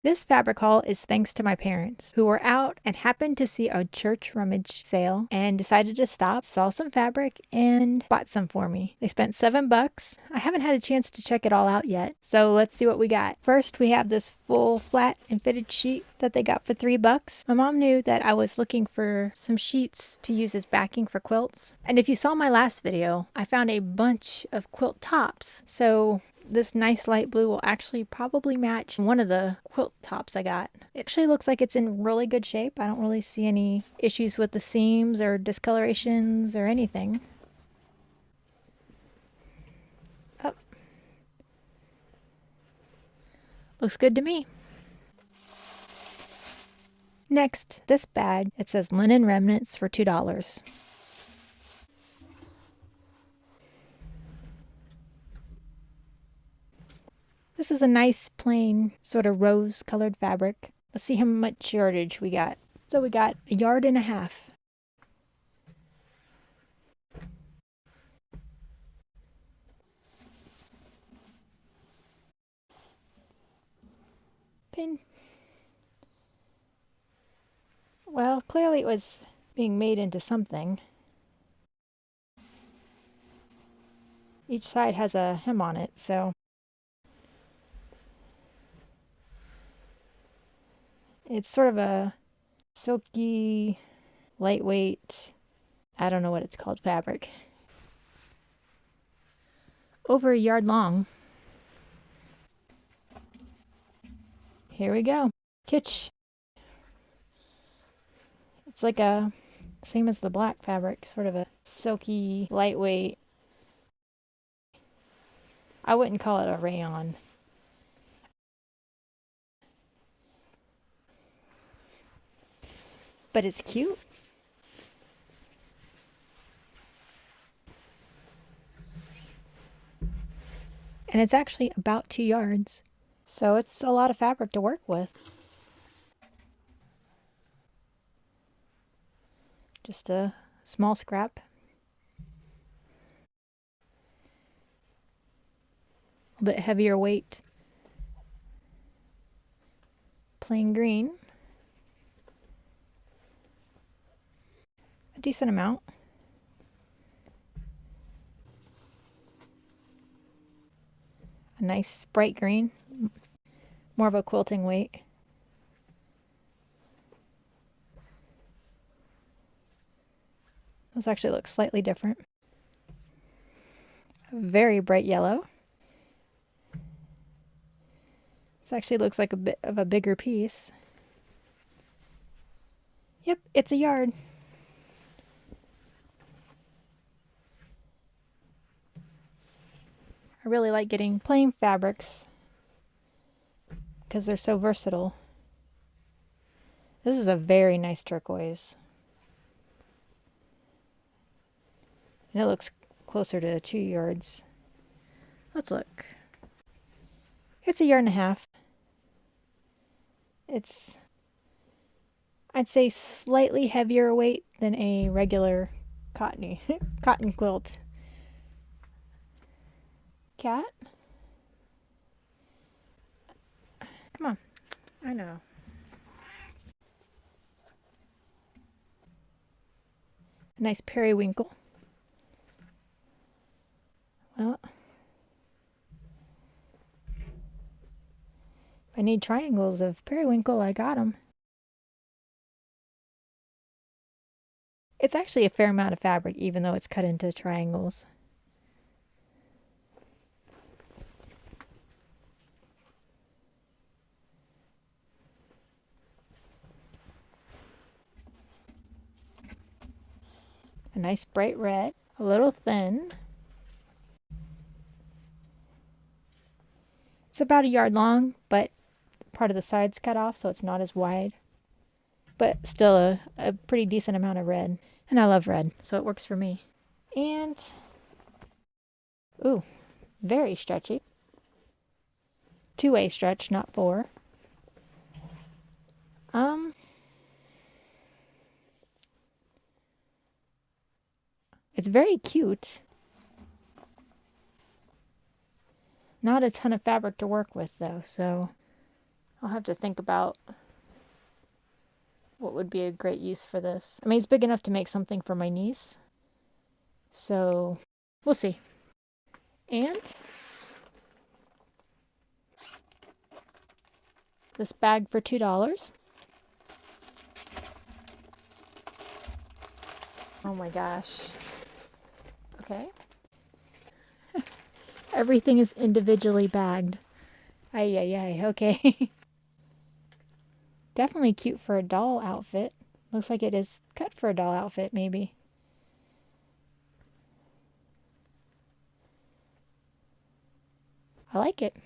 This fabric haul is thanks to my parents, who were out and happened to see a church rummage sale and decided to stop, saw some fabric, and bought some for me. They spent $7. I haven't had a chance to check it all out yet, so let's see what we got. First, we have this full flat and fitted sheet that they got for $3. My mom knew that I was looking for some sheets to use as backing for quilts. And if you saw my last video, I found a bunch of quilt tops. So this nice light blue will actually probably match one of the quilt tops I got. It actually looks like it's in really good shape. I don't really see any issues with the seams or discolorations or anything. Oh, looks good to me. Next, this bag. It says linen remnants for $2. This is a nice plain sort of rose colored fabric. Let's see how much yardage we got. So we got 1.5 yards. Pin. Well, clearly it was being made into something. Each side has a hem on it, so it's sort of a silky, lightweight, I don't know what it's called, fabric. Over 1 yard long. Here we go. Kitsch. It's like a, same as the black fabric, sort of a silky, lightweight. I wouldn't call it a rayon. But it's cute. And it's actually about 2 yards. So it's a lot of fabric to work with. Just a small scrap. A bit heavier weight. Plain green. A decent amount. A nice bright green. More of a quilting weight. This actually looks slightly different. A very bright yellow. This actually looks like a bit of a bigger piece. Yep, it's 1 yard. I really like getting plain fabrics because they're so versatile. This is a very nice turquoise. And it looks closer to 2 yards. Let's look. It's 1.5 yards. It's, I'd say, slightly heavier weight than a regular cotton quilt. Cat? Come on. I know. A nice periwinkle. Well, if I need triangles of periwinkle, I got them. It's actually a fair amount of fabric, even though it's cut into triangles. A nice bright red, a little thin. It's about 1 yard long, but part of the side's cut off, so it's not as wide. But still a pretty decent amount of red. And I love red, so it works for me. And, ooh, very stretchy. 2-way stretch, not 4. It's very cute. Not a ton of fabric to work with though, so I'll have to think about what would be a great use for this. I mean, it's big enough to make something for my niece. So, we'll see. And this bag for $2. Oh my gosh. Okay. Everything is individually bagged. Ay, ay, ay. Okay. Definitely cute for a doll outfit. Looks like it is cut for a doll outfit, maybe. I like it.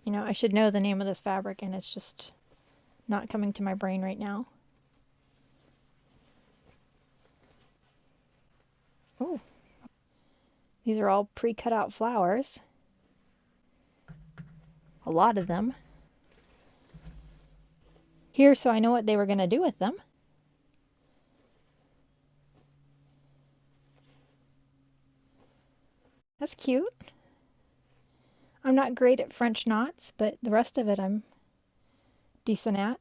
You know, I should know the name of this fabric, and it's just not coming to my brain right now. Oh, these are all pre-cut out flowers. A lot of them. Here, so I know what they were going to do with them. That's cute. I'm not great at French knots, but the rest of it I'm decent at.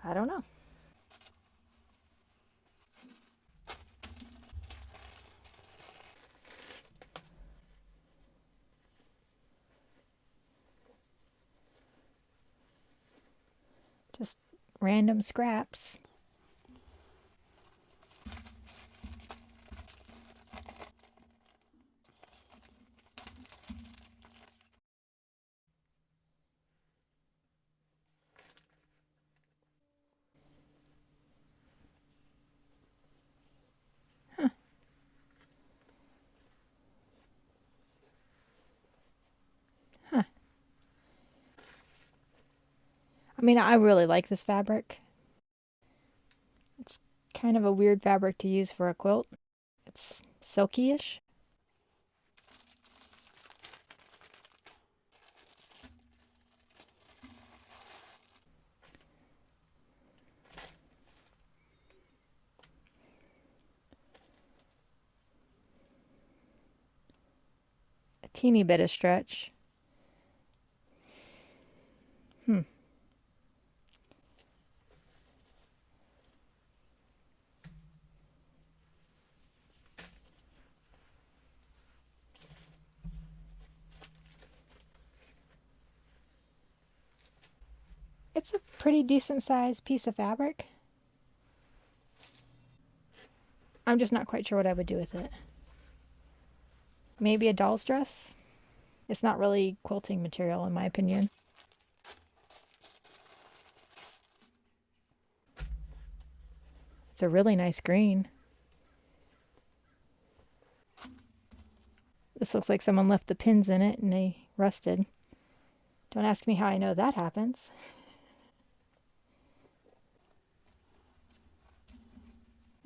I don't know. Just random scraps. Huh. Huh. I mean, I really like this fabric. It's kind of a weird fabric to use for a quilt. It's silky-ish. A teeny bit of stretch. It's a pretty decent sized piece of fabric. I'm just not quite sure what I would do with it. Maybe a doll's dress? It's not really quilting material, in my opinion. It's a really nice green. This looks like someone left the pins in it and they rusted. Don't ask me how I know that happens.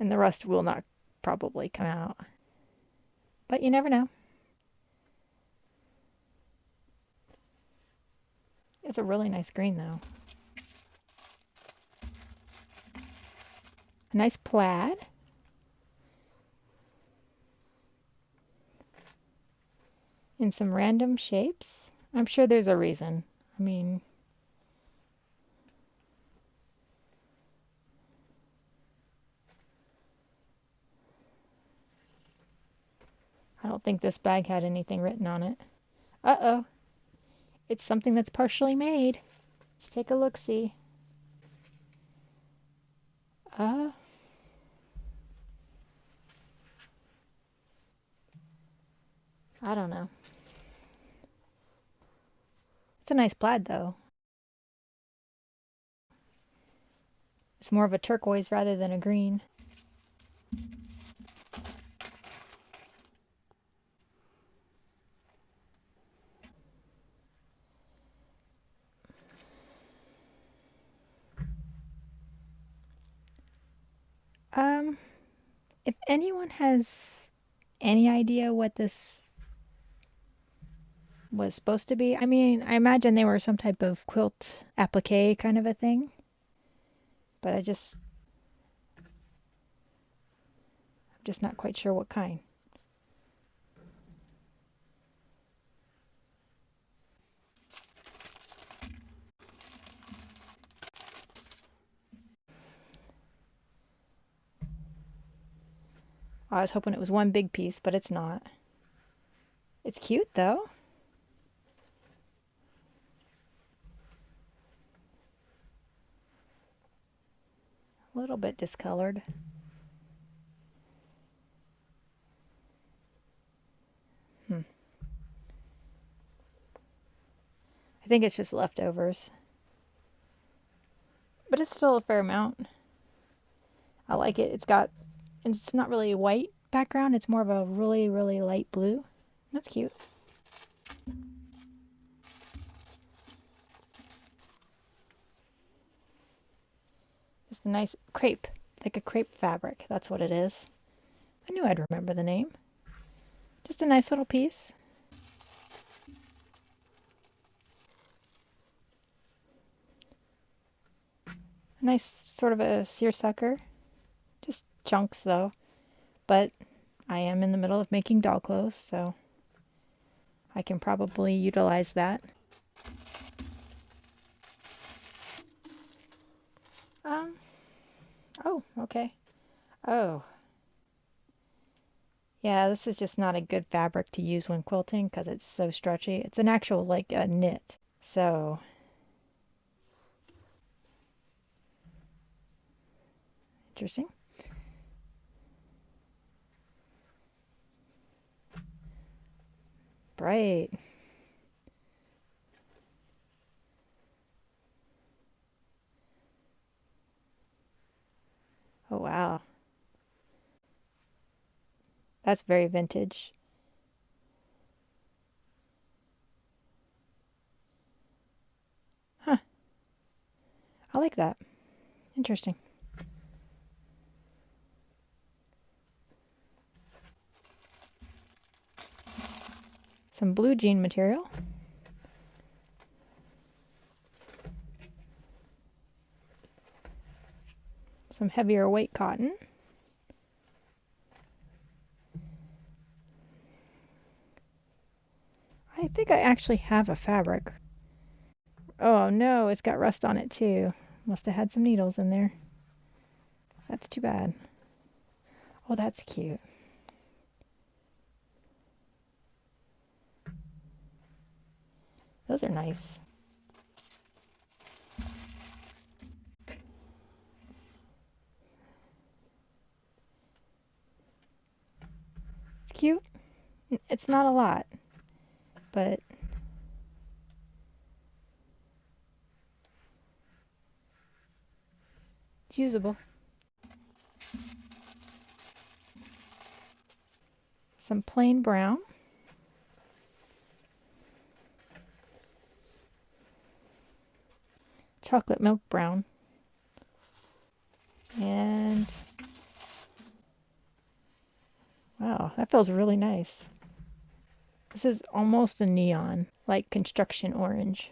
And the rust will not probably come out. But you never know. It's a really nice green though. A nice plaid. In some random shapes. I'm sure there's a reason. I mean, I don't think this bag had anything written on it. Uh-oh. It's something that's partially made. Let's take a look-see. I don't know. It's a nice plaid, though. It's more of a turquoise rather than a green. If anyone has any idea what this was supposed to be, I mean, I imagine they were some type of quilt applique kind of a thing, but I'm just not quite sure what kind. I was hoping it was one big piece, but it's not. It's cute though. A little bit discolored. I think it's just leftovers. But it's still a fair amount. I like it. It's not really a white background. It's more of a really, really light blue. That's cute. Just a nice crepe, like a crepe fabric. That's what it is. I knew I'd remember the name. Just a nice little piece. A nice sort of a seersucker. Just chunks though. But I am in the middle of making doll clothes, so I can probably utilize that. Oh, okay. Oh. Yeah, this is just not a good fabric to use when quilting because it's so stretchy. It's an actual, like, a knit. So, interesting. Bright. Oh, wow. That's very vintage. Huh. I like that. Interesting. Some blue jean material. Some heavier weight cotton. I think I actually have a fabric. Oh no, it's got rust on it too. Must have had some needles in there. That's too bad. Oh, that's cute. Those are nice. It's cute. It's not a lot, but it's usable. Some plain brown. Chocolate milk brown. And wow, that feels really nice. This is almost a neon, like construction orange.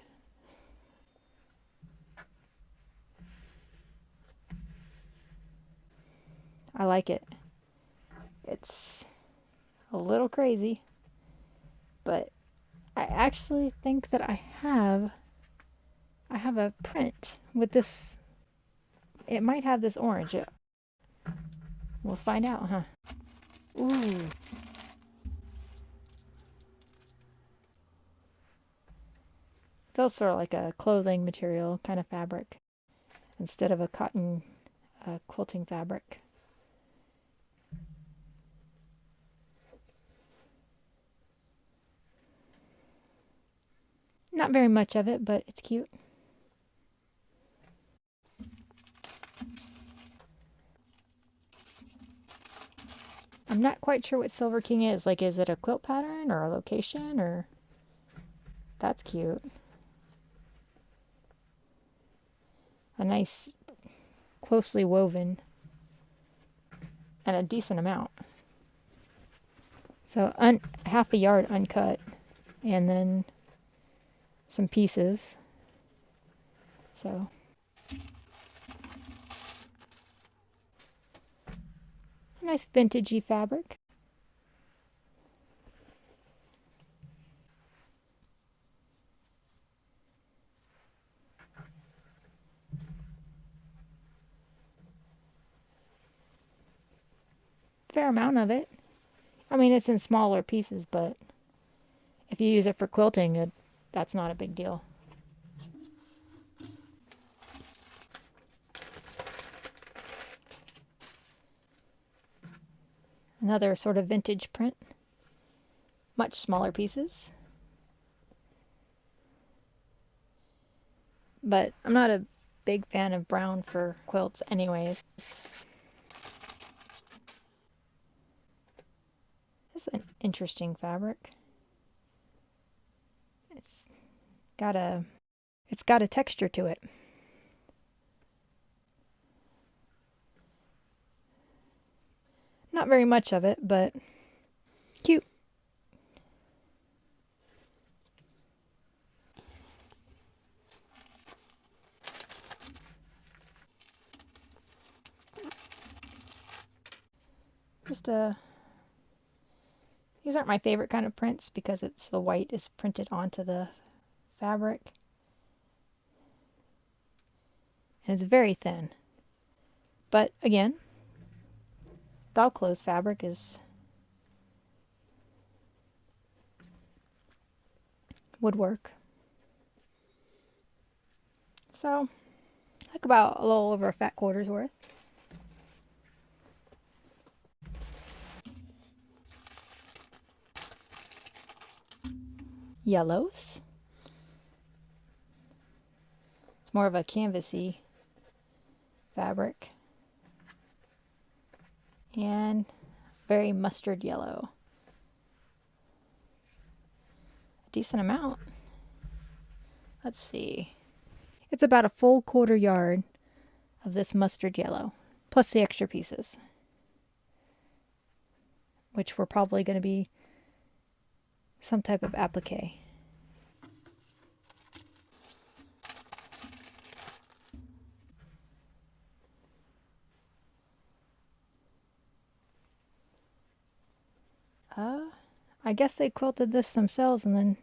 I like it. It's a little crazy, but I actually think that I have a print with this. It might have this orange. We'll find out, huh? Ooh. Feels sort of like a clothing material kind of fabric instead of a cotton quilting fabric. Not very much of it, but it's cute. I'm not quite sure what Silver King is. Like, is it a quilt pattern or a location or... That's cute. A nice, closely woven. and a decent amount. So half a yard uncut, and then some pieces. So nice vintagey fabric. Fair amount of it. I mean, it's in smaller pieces, but if you use it for quilting, that's not a big deal. Another sort of vintage print. Much smaller pieces. But I'm not a big fan of brown for quilts anyways. It's an interesting fabric. It's got a texture to it. Not very much of it, but cute. These aren't my favorite kind of prints because the white is printed onto the fabric. And it's very thin. But again, doll clothes fabric would work. So, like about a little over a fat quarter's worth. Yellows. It's more of a canvasy fabric. And very mustard yellow. A decent amount. Let's see. It's about a full quarter yard of this mustard yellow, plus the extra pieces, which were probably going to be some type of appliqué. I guess they quilted this themselves and then,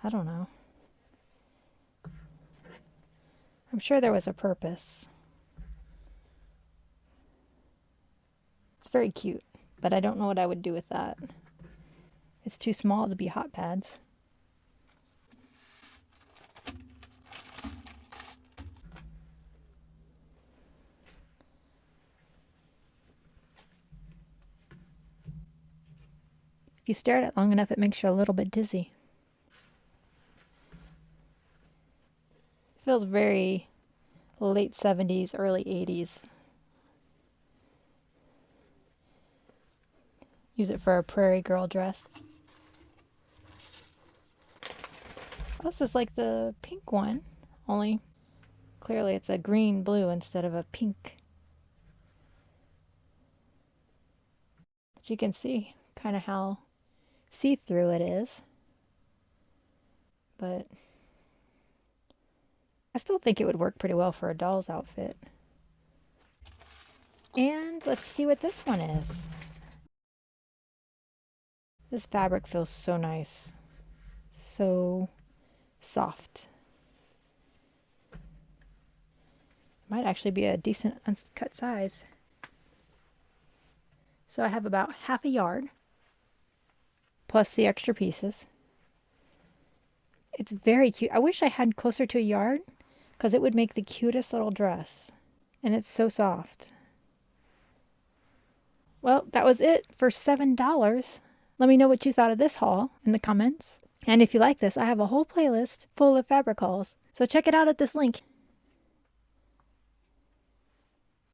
I don't know. I'm sure there was a purpose. It's very cute, but I don't know what I would do with that. It's too small to be hot pads. If you stare at it long enough, it makes you a little bit dizzy. It feels very late 70s, early 80s. Use it for a prairie girl dress. This is like the pink one, only clearly it's a green blue instead of a pink. But you can see kind of how see-through it is. But I still think it would work pretty well for a doll's outfit. And let's see what this one is. This fabric feels so nice. So soft. Might actually be a decent uncut size. So I have about half a yard, plus the extra pieces. It's very cute. I wish I had closer to a yard, because it would make the cutest little dress. And it's so soft. Well, that was it for $7. Let me know what you thought of this haul in the comments. And if you like this, I have a whole playlist full of fabric hauls. So check it out at this link.